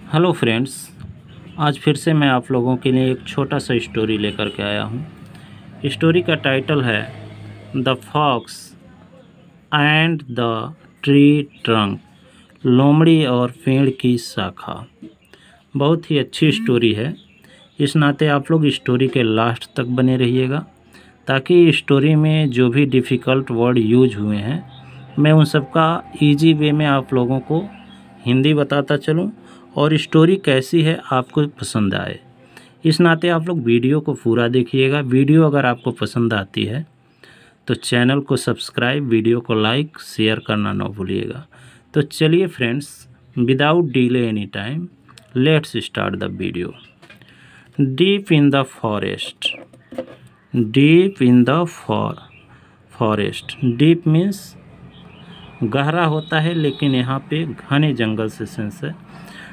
Hello friends, आज फिर से मैं आप लोगों के लिए एक छोटा सा स्टोरी लेकर के आया हूँ। स्टोरी का टाइटल है the fox and the tree trunk, लोमड़ी और पेड़ की शाखा। बहुत ही अच्छी स्टोरी है। इस नाते आप लोग स्टोरी के लास्ट तक बने रहिएगा, ताकि स्टोरी में जो भी डिफ़िकल्ट वर्ड यूज हुए हैं मैं उन सब का ईजी वे में आप लोगों को हिंदी बताता चलूँ और स्टोरी कैसी है आपको पसंद आए। इस नाते आप लोग वीडियो को पूरा देखिएगा। वीडियो अगर आपको पसंद आती है तो चैनल को सब्सक्राइब, वीडियो को लाइक शेयर करना ना भूलिएगा। तो चलिए friends, without delay any time let's start the video. Deep in the forest, deep in the forest. Deep means गहरा होता है, लेकिन यहाँ पे घने जंगल से सेंस है।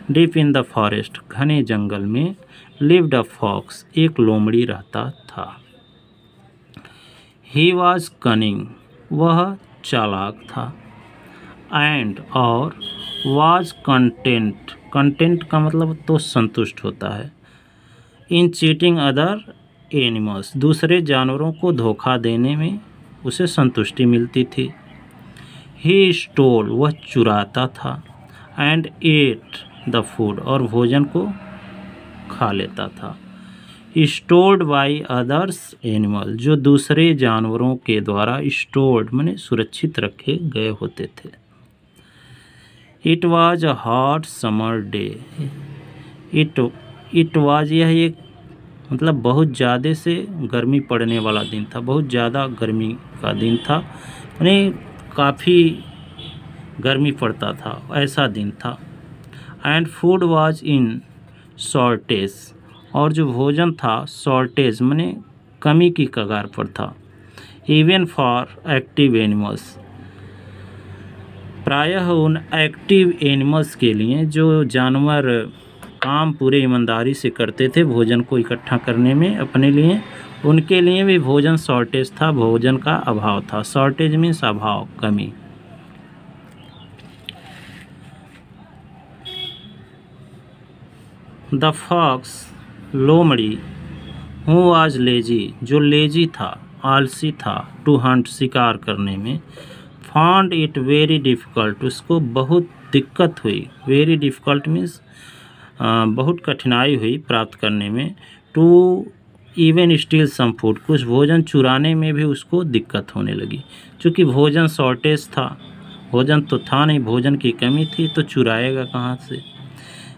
डीप इन द फॉरेस्ट, घने जंगल में लिव्ड अ फॉक्स, एक लोमड़ी रहता था। ही वॉज कनिंग, वह चालाक था। एंड और वॉज कंटेंट, कंटेंट का मतलब तो संतुष्ट होता है। इन चीटिंग अदर एनिमल्स, दूसरे जानवरों को धोखा देने में उसे संतुष्टि मिलती थी। ही स्टोल, वह चुराता था। एंड एट द फूड, और भोजन को खा लेता था। स्टोर्ड बाई अदर्स एनिमल, जो दूसरे जानवरों के द्वारा स्टोर्ड माने सुरक्षित रखे गए होते थे। It was a hot summer day, it was, यह एक मतलब बहुत ज़्यादा से गर्मी पड़ने वाला दिन था, बहुत ज़्यादा गर्मी का दिन था, यानी काफ़ी गर्मी पड़ता था, ऐसा दिन था। And food was in shortage, और जो भोजन था शॉर्टेज माने कमी की कगार पर था। इवन फॉर एक्टिव एनिमल्स, प्रायः उन एक्टिव एनिमल्स के लिए जो जानवर काम पूरे ईमानदारी से करते थे भोजन को इकट्ठा करने में अपने लिए, उनके लिए भी भोजन शॉर्टेज था, भोजन का अभाव था। शॉर्टेज मीन्स अभाव, कमी। द फॉक्स, लोमड़ी, हु वाज लेजी, जो लेजी था, आलसी था, टू हंट, शिकार करने में, फाउंड इट वेरी डिफ़िकल्ट, उसको बहुत दिक्कत हुई। वेरी डिफ़िकल्ट मीन्स बहुत कठिनाई हुई प्राप्त करने में। To even steal some food, कुछ भोजन चुराने में भी उसको दिक्कत होने लगी, क्योंकि भोजन शॉर्टेज था, भोजन तो था नहीं, भोजन की कमी थी, तो चुराएगा कहाँ से।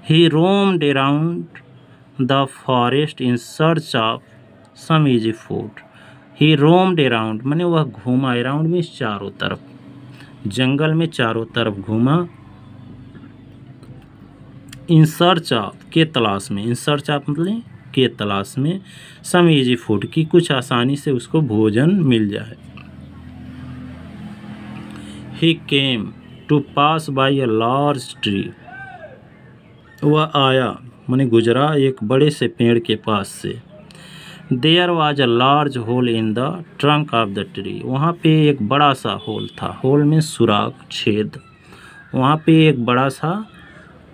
He roamed around the forest in search of some easy food. He roamed around माने वह घूमा, around में चारों तरफ, जंगल में चारों तरफ घूमा। in search of, के तलाश में, in search of मतलब के तलाश में, some easy food, की कुछ आसानी से उसको भोजन मिल जाए। He came to pass by a large tree, वह आया माने गुजरा एक बड़े से पेड़ के पास से। There was a large hole in the trunk of the tree, वहाँ पे एक बड़ा सा होल था। होल में सुराख, छेद, वहाँ पे एक बड़ा सा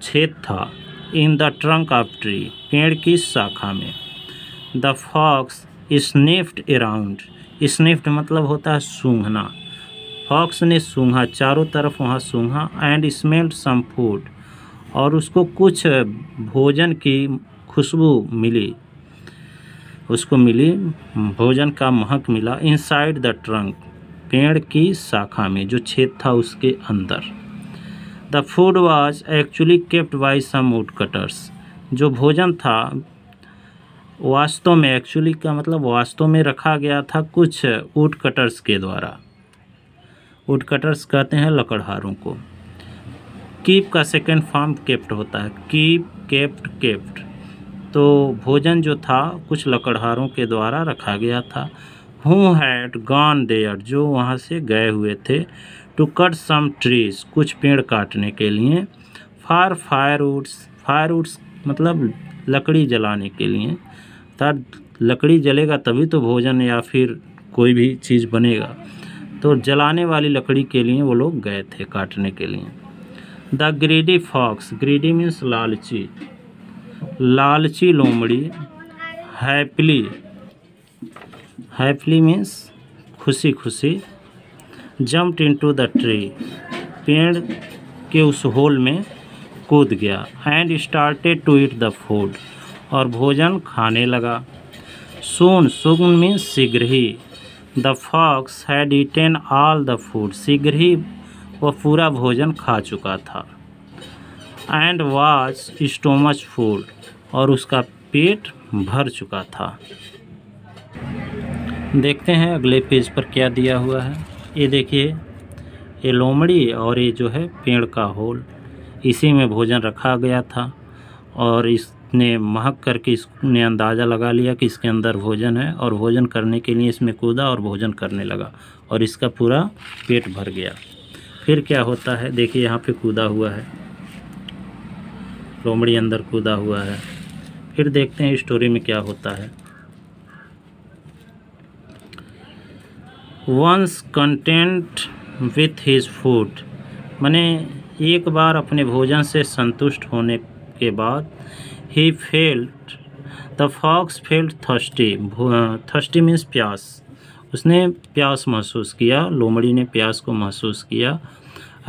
छेद था। इन द ट्रंक ऑफ ट्री, पेड़ की शाखा में। The fox sniffed around, sniffed मतलब होता है सूंघना। फॉक्स ने सूंघा, चारों तरफ वहाँ सूंघा। एंड स्मेल्ड सम फूड, और उसको कुछ भोजन की खुशबू मिली, उसको मिली भोजन का महक मिला। इनसाइड द ट्रंक, पेड़ की शाखा में, जो छेद था उसके अंदर। The food was actually kept by some wood cutters, जो भोजन था वास्तव में, एक्चुअली का मतलब वास्तव में रखा गया था कुछ वुड कटर्स के द्वारा। वुड कटर्स कहते हैं लकड़हारों को। कीप का सेकेंड फॉर्म केप्ट होता है, कीप, केप्ट, केप्ट। तो भोजन जो था कुछ लकड़हारों के द्वारा रखा गया था। हु हैड गॉन देयर, जो वहाँ से गए हुए थे। टू कट सम ट्रीज, कुछ पेड़ काटने के लिए। फॉर फायरवुड्स, फायरवुड्स मतलब लकड़ी जलाने के लिए, लकड़ी जलेगा तभी तो भोजन या फिर कोई भी चीज़ बनेगा, तो जलाने वाली लकड़ी के लिए वो लोग गए थे काटने के लिए। The greedy fox, greedy means लालची, लालची लोमड़ी, हैप्पीली, हैप्पीली मीन्स खुशी खुशी, जम्प्ड इनटू द ट्री, पेड़ के उस होल में कूद गया, and started to eat the food, और भोजन खाने लगा। सून, सून मीन्स शीघ्र ही, the fox had eaten all the food, शीघ्र ही वह पूरा भोजन खा चुका था। एंड वाज स्टोमच फुल, और उसका पेट भर चुका था। देखते हैं अगले पेज पर क्या दिया हुआ है। ये देखिए, ये लोमड़ी और ये जो है पेड़ का होल, इसी में भोजन रखा गया था, और इसने महक करके इसने अंदाज़ा लगा लिया कि इसके अंदर भोजन है, और भोजन करने के लिए इसमें कूदा और भोजन करने लगा, और इसका पूरा पेट भर गया। फिर क्या होता है, देखिए यहाँ पे कूदा हुआ है, लोमड़ी अंदर कूदा हुआ है। फिर देखते हैं स्टोरी में क्या होता है। Once content with his food, माने एक बार अपने भोजन से संतुष्ट होने के बाद, he felt, the fox felt thirsty, thirsty means प्यास, उसने प्यास महसूस किया, लोमड़ी ने प्यास को महसूस किया।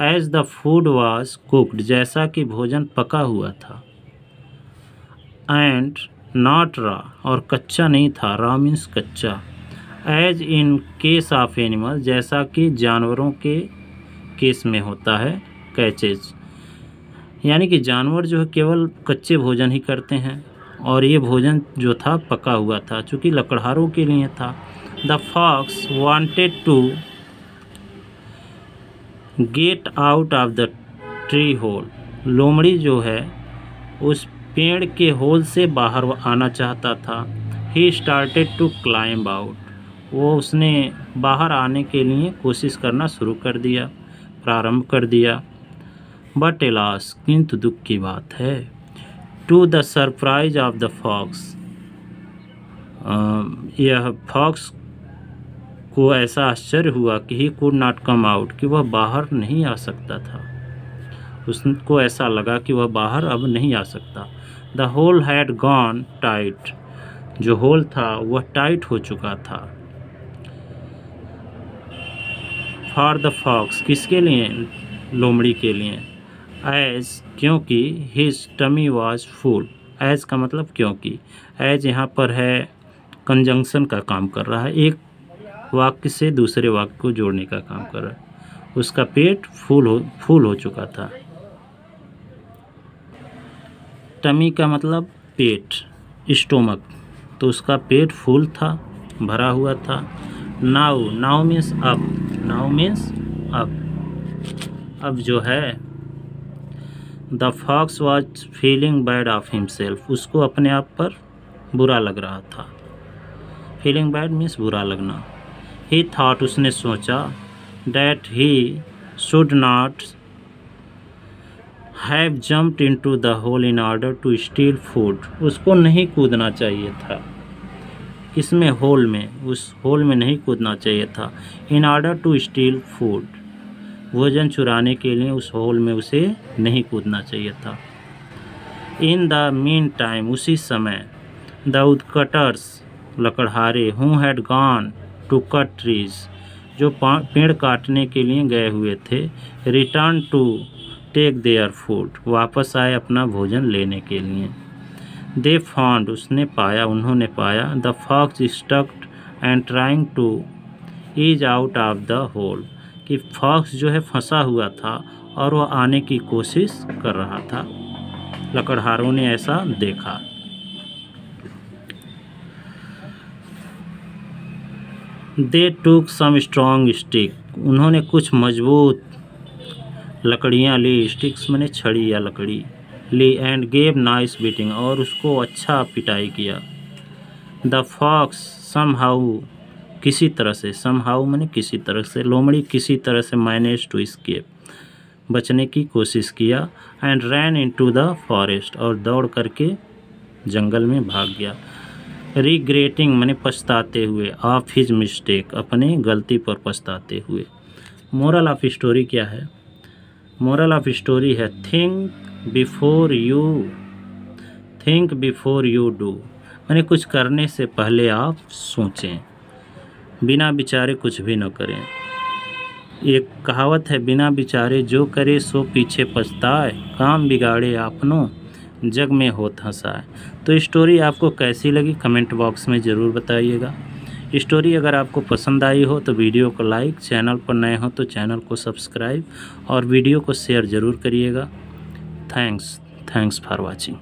As the food was cooked, जैसा कि भोजन पका हुआ था। एंड नॉट रॉ, और कच्चा नहीं था, रॉ मीन्स कच्चा। As in case of animal, जैसा कि जानवरों के केस में होता है, कैचेज, यानी कि जानवर जो है केवल कच्चे भोजन ही करते हैं, और ये भोजन जो था पका हुआ था, चूँकि लकड़हारों के लिए था। The fox wanted to get out of the tree hole, लोमड़ी जो है उस पेड़ के होल से बाहर आना चाहता था। He started to climb out, वो उसने बाहर आने के लिए कोशिश करना शुरू कर दिया, प्रारंभ कर दिया। बट एलास, किंतु दुख की बात है, to the surprise of the fox, यह फॉक्स को ऐसा आश्चर्य हुआ कि he could not come out, कि वह बाहर नहीं आ सकता था। उसको ऐसा लगा कि वह बाहर अब नहीं आ सकता। The hole had gone tight, जो होल था वह टाइट हो चुका था। फॉर द फॉक्स, किसके लिए, लोमड़ी के लिए। एज, क्योंकि, his tummy was full, as का मतलब क्योंकि, एज यहाँ पर है कंजंक्शन का काम कर रहा है, एक वाक्य से दूसरे वाक्य को जोड़ने का काम कर रहा है। उसका पेट फूल हो चुका था। टमी का मतलब पेट, स्टोमक, तो उसका पेट फूल था, भरा हुआ था। नाउ, नाउ मीन्स अब, नाउ मीन्स अब जो है, the fox was feeling bad of himself, उसको अपने आप पर बुरा लग रहा था। फीलिंग बैड मीन्स बुरा लगना। ही थॉट, उसने सोचा, that he should not have jumped into the hole in order to steal food, उसको नहीं कूदना चाहिए था, इसमें होल में, उस होल में नहीं कूदना चाहिए था। In order to steal food, भोजन चुराने के लिए उस होल में उसे नहीं कूदना चाहिए था। इन द मीन टाइम, उसी समय, द वुडकटर्स, लकड़हारे, who had gone to cut trees, जो पेड़ काटने के लिए गए हुए थे, return to take their food, वापस आए अपना भोजन लेने के लिए। दे फाउंड, उसने पाया, उन्होंने पाया, the fox stuck and trying to ease out of the hole, कि फॉक्स जो है फंसा हुआ था और वह आने की कोशिश कर रहा था। लकड़हारों ने ऐसा देखा। दे टूक सम स्ट्रॉन्ग स्टिक, उन्होंने कुछ मजबूत लकड़ियाँ ली, स्टिक्स मैंने छड़ी या लकड़ी ली, एंड गेव नाइस बीटिंग, और उसको अच्छा पिटाई किया। द फॉक्स समहाउ, किसी तरह से, समहाउ मैंने किसी तरह से, लोमड़ी किसी तरह से मैनेज टू एस्केप, बचने की कोशिश किया। And ran into the forest, और दौड़ करके जंगल में भाग गया। रिग्रेटिंग मैंने पछताते हुए, ऑफ हिज मिस्टेक, अपने गलती पर पछताते हुए। मोरल ऑफ स्टोरी क्या है, मोरल ऑफ स्टोरी है थिंक बिफोर यू डू, माने कुछ करने से पहले आप सोचें, बिना विचारे कुछ भी न करें। एक कहावत है, बिना विचारे जो करे सो पीछे पछताए, काम बिगाड़े आपनों जग में होत हंसाए। तो स्टोरी आपको कैसी लगी कमेंट बॉक्स में ज़रूर बताइएगा। स्टोरी अगर आपको पसंद आई हो तो वीडियो को लाइक, चैनल पर नए हो तो चैनल को सब्सक्राइब और वीडियो को शेयर ज़रूर करिएगा। Thanks for watching.